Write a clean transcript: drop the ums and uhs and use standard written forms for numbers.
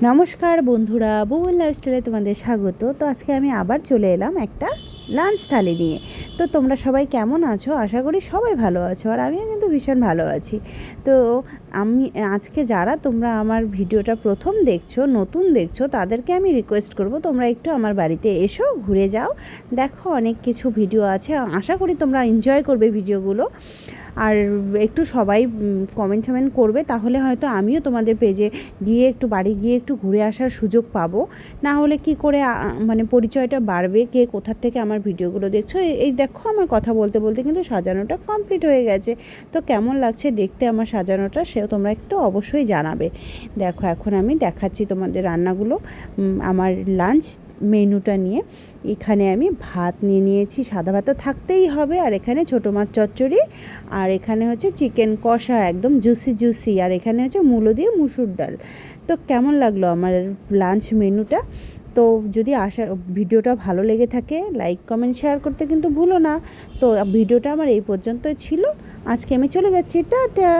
নমস্কার বন্ধুরা, বুবুল লাইফস্টাইলে তোমাদের স্বাগত। তো আজকে আমি আবার চলে এলাম একটা লাঞ্চ থালি নিয়ে। তো তোমরা সবাই কেমন আছো? আশা করি সবাই ভালো আছো, আর আমিও কিন্তু ভীষণ ভালো আছি। তো আমি আজকে যারা তোমরা আমার ভিডিওটা প্রথম দেখছো, নতুন দেখছো, তাদেরকে আমি রিকোয়েস্ট করব তোমরা একটু আমার বাড়িতে এসো, ঘুরে যাও, দেখো অনেক কিছু ভিডিও আছে। আশা করি তোমরা এনজয় করবে ভিডিওগুলো। আর একটু সবাই কমেন্ট টমেন্ট করবে, তাহলে হয়তো আমিও তোমাদের পেজে গিয়ে একটু বাড়ি গিয়ে একটু ঘুরে আসার সুযোগ পাবো। না হলে কি করে মানে পরিচয়টা বাড়বে, কে কোথার থেকে আমার ভিডিওগুলো দেখছো। এই দেখো আমার কথা বলতে বলতে কিন্তু সাজানোটা কমপ্লিট হয়ে গেছে। তো কেমন লাগছে দেখতে আমার সাজানোটা, সেও তোমরা একটু অবশ্যই জানাবে। দেখো এখন আমি দেখাচ্ছি তোমাদের রান্নাগুলো, আমার লাঞ্চ মেনুটা নিয়ে। এখানে আমি ভাত নিয়ে নিয়েছি, সাদা ভাত তো থাকতেই হবে, আর এখানে ছোটো মাছ চচ্চড়ি, আর এখানে হচ্ছে চিকেন কষা একদম জুসি জুসি, আর এখানে হচ্ছে মূলো দিয়ে মুসুর ডাল। তো কেমন লাগলো আমার লাঞ্চ মেনুটা? তো যদি ভিডিওটা ভালো লেগে থাকে, লাইক কমেন্ট শেয়ার করতে কিন্তু ভুলো না। তো ভিডিওটা আমার এই পর্যন্তই ছিল। আজকে আমি চলে যাচ্ছি, টাটা।